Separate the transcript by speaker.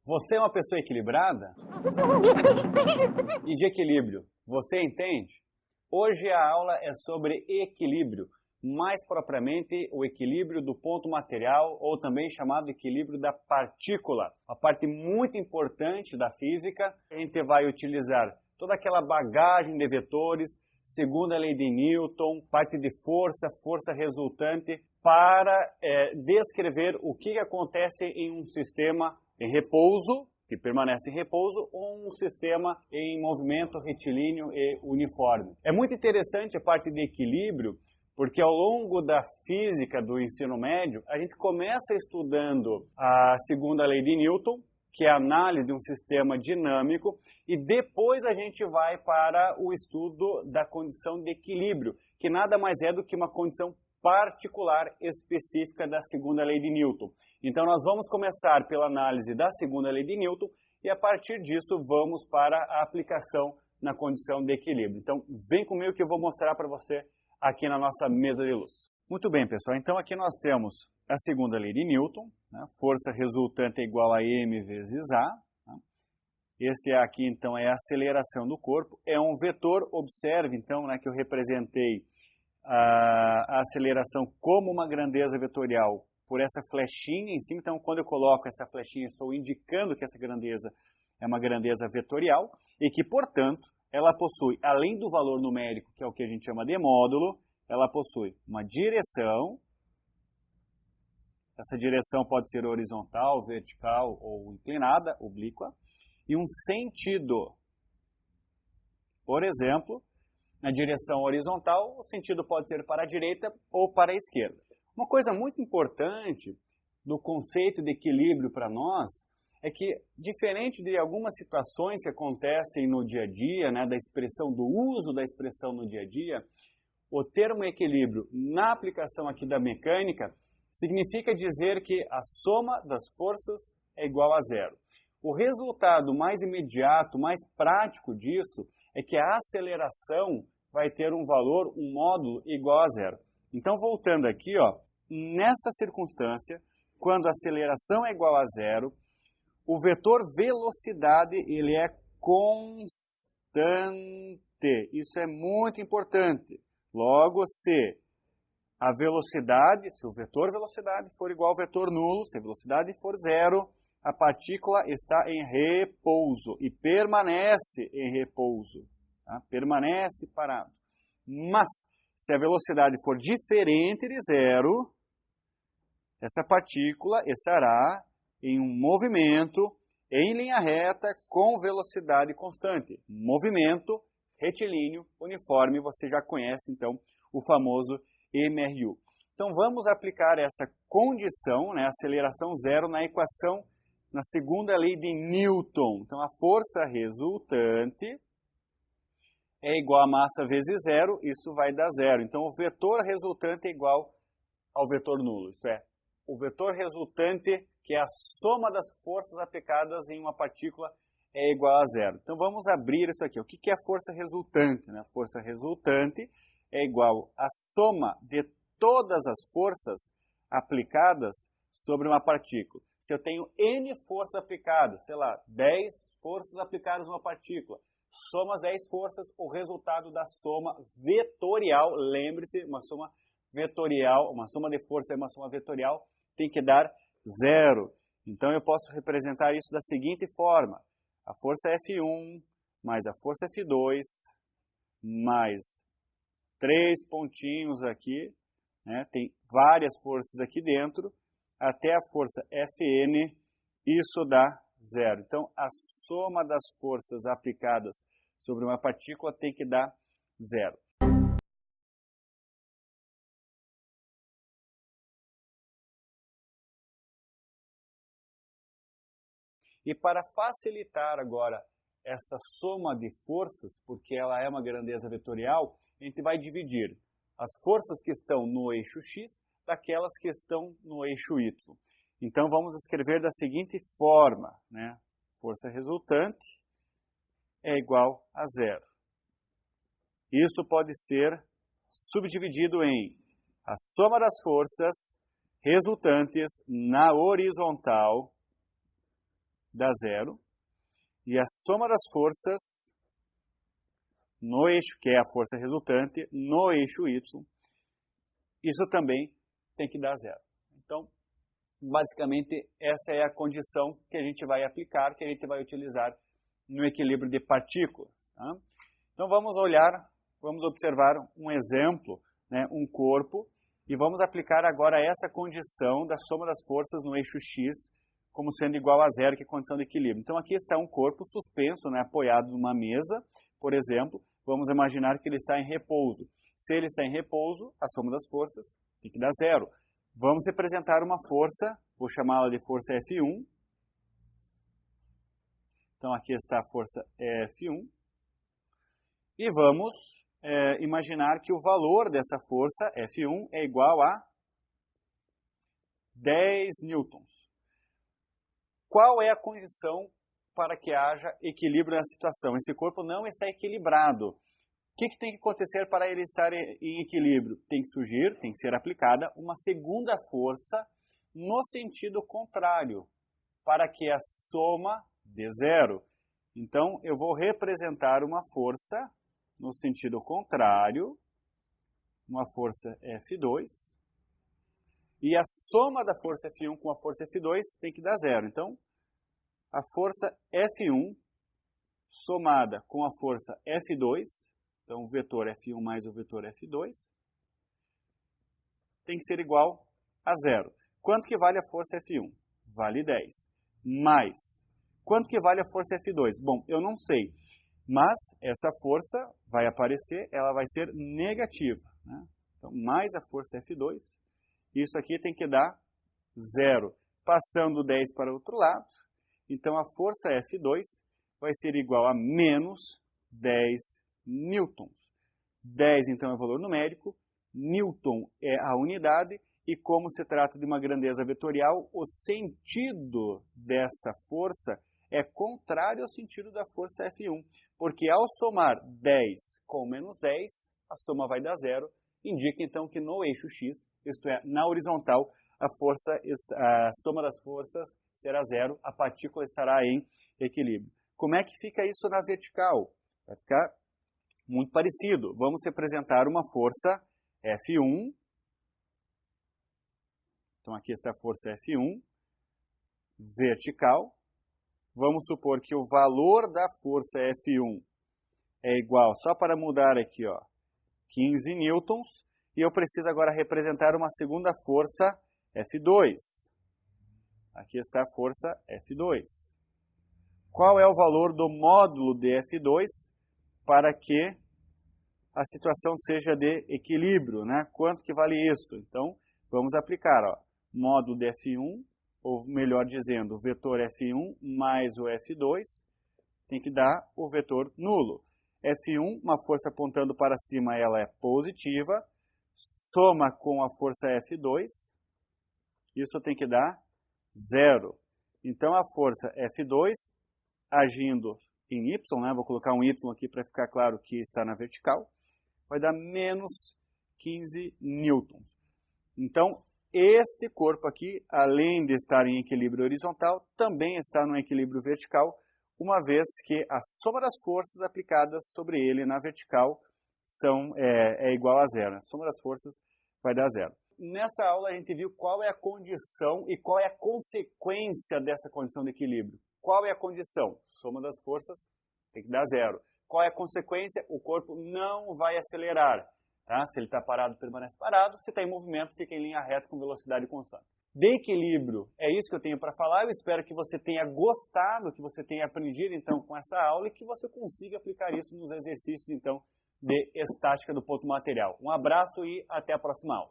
Speaker 1: Você é uma pessoa equilibrada? E de equilíbrio, você entende? Hoje a aula é sobre equilíbrio, mais propriamente o equilíbrio do ponto material, ou também chamado equilíbrio da partícula. A parte muito importante da física, a gente vai utilizar toda aquela bagagem de vetores, segundo a lei de Newton, parte de força, força resultante, para descrever o que acontece em um sistema em repouso, que permanece em repouso, ou um sistema em movimento retilíneo e uniforme. É muito interessante a parte de equilíbrio, porque ao longo da física do ensino médio, a gente começa estudando a segunda lei de Newton, que é a análise de um sistema dinâmico, e depois a gente vai para o estudo da condição de equilíbrio, que nada mais é do que uma condição particular específica da segunda lei de Newton. Então nós vamos começar pela análise da segunda lei de Newton e a partir disso vamos para a aplicação na condição de equilíbrio. Então vem comigo que eu vou mostrar para você aqui na nossa mesa de luz. Muito bem, pessoal, então aqui nós temos a segunda lei de Newton, né? Força resultante é igual a m vezes a. Né? Esse aqui então é a aceleração do corpo, é um vetor, observe então, né, que eu representei a aceleração como uma grandeza vetorial por essa flechinha em cima. Então, quando eu coloco essa flechinha, estou indicando que essa grandeza é uma grandeza vetorial e que, portanto, ela possui, além do valor numérico, que é o que a gente chama de módulo, ela possui uma direção. Essa direção pode ser horizontal, vertical ou inclinada, oblíqua, e um sentido. Por exemplo, na direção horizontal, o sentido pode ser para a direita ou para a esquerda. Uma coisa muito importante do conceito de equilíbrio para nós é que, diferente de algumas situações que acontecem no dia a dia, né, da expressão, do uso da expressão no dia a dia, o termo equilíbrio na aplicação aqui da mecânica significa dizer que a soma das forças é igual a zero. O resultado mais imediato, mais prático disso é que a aceleração vai ter um valor, um módulo igual a zero. Então, voltando aqui, ó, nessa circunstância, quando a aceleração é igual a zero, o vetor velocidade ele é constante. Isso é muito importante. Logo, se a velocidade, se o vetor velocidade for igual ao vetor nulo, se a velocidade for zero, a partícula está em repouso e permanece em repouso. Tá? Permanece parado. Mas, se a velocidade for diferente de zero, essa partícula estará em um movimento em linha reta com velocidade constante. Movimento retilíneo uniforme, você já conhece então o famoso MRU. Então vamos aplicar essa condição, né, aceleração zero, na equação, na segunda lei de Newton. Então a força resultante é igual a massa vezes zero, isso vai dar zero. Então o vetor resultante é igual ao vetor nulo, isto é, o vetor resultante, que é a soma das forças aplicadas em uma partícula, é igual a zero. Então vamos abrir isso aqui. O que é a força resultante? A força resultante é igual à soma de todas as forças aplicadas sobre uma partícula. Se eu tenho N forças aplicadas, sei lá, 10 forças aplicadas numa partícula, soma as 10 forças, o resultado da soma vetorial, lembre-se, uma soma vetorial, uma soma de força e uma soma vetorial tem que dar zero. Então eu posso representar isso da seguinte forma: a força F1 mais a força F2 mais 3 pontinhos aqui, né, tem várias forças aqui dentro, até a força Fn, isso dá zero. Então, a soma das forças aplicadas sobre uma partícula tem que dar zero. E para facilitar agora esta soma de forças, porque ela é uma grandeza vetorial, a gente vai dividir as forças que estão no eixo x daquelas que estão no eixo y. Então vamos escrever da seguinte forma, né? Força resultante é igual a zero. Isto pode ser subdividido em a soma das forças resultantes na horizontal dá zero. E a soma das forças no eixo, que é a força resultante, no eixo y, isso também tem que dar zero. Então, basicamente, essa é a condição que a gente vai aplicar, que a gente vai utilizar no equilíbrio de partículas. Tá? Então, vamos observar um exemplo, né, um corpo, e vamos aplicar agora essa condição da soma das forças no eixo x como sendo igual a zero, que é a condição de equilíbrio. Então, aqui está um corpo suspenso, né, apoiado numa mesa, por exemplo. Vamos imaginar que ele está em repouso. Se ele está em repouso, a soma das forças tem que dar zero. Vamos representar uma força, vou chamá-la de força F1. Então, aqui está a força F1. E vamos imaginar que o valor dessa força F1 é igual a 10 newtons. Qual é a condição para que haja equilíbrio na situação? Esse corpo não está equilibrado. O que tem que acontecer para ele estar em equilíbrio? Tem que surgir, tem que ser aplicada uma segunda força no sentido contrário, para que a soma dê zero. Então, eu vou representar uma força no sentido contrário, uma força F2, e a soma da força F1 com a força F2 tem que dar zero. Então, a força F1 somada com a força F2, então o vetor F1 mais o vetor F2, tem que ser igual a zero. Quanto que vale a força F1? Vale 10. Mais, quanto que vale a força F2? Bom, eu não sei, mas essa força vai aparecer, ela vai ser negativa. Né? Então, mais a força F2, isso aqui tem que dar zero. Passando 10 para o outro lado, então a força F2 vai ser igual a menos 10 newtons. 10, então, é o valor numérico, newton é a unidade, e como se trata de uma grandeza vetorial, o sentido dessa força é contrário ao sentido da força F1, porque ao somar 10 com menos 10, a soma vai dar zero, indica então que no eixo x, isto é, na horizontal, a soma das forças será zero, a partícula estará em equilíbrio. Como é que fica isso na vertical? Vai ficar muito parecido. Vamos representar uma força F1. Então, aqui está a força F1 vertical. Vamos supor que o valor da força F1 é igual, só para mudar aqui, ó, 15 newtons. E eu preciso agora representar uma segunda força F2. Aqui está a força F2. Qual é o valor do módulo de F2 para que a situação seja de equilíbrio, né? Quanto que vale isso? Então, vamos aplicar, ó, módulo de F1, ou melhor dizendo, o vetor F1 mais o F2, tem que dar o vetor nulo. F1, uma força apontando para cima, ela é positiva, soma com a força F2, isso tem que dar zero. Então, a força F2, agindo em Y, né, vou colocar um Y aqui para ficar claro que está na vertical, vai dar menos 15 newtons. Então, este corpo aqui, além de estar em equilíbrio horizontal, também está no equilíbrio vertical, uma vez que a soma das forças aplicadas sobre ele na vertical é igual a zero. A soma das forças vai dar zero. Nessa aula a gente viu qual é a condição e qual é a consequência dessa condição de equilíbrio. Qual é a condição? Soma das forças tem que dar zero. Qual é a consequência? O corpo não vai acelerar. Tá? Se ele está parado, permanece parado. Se está em movimento, fica em linha reta com velocidade constante. De equilíbrio, é isso que eu tenho para falar. Eu espero que você tenha gostado, que você tenha aprendido então com essa aula e que você consiga aplicar isso nos exercícios então de estática do ponto material. Um abraço e até a próxima aula.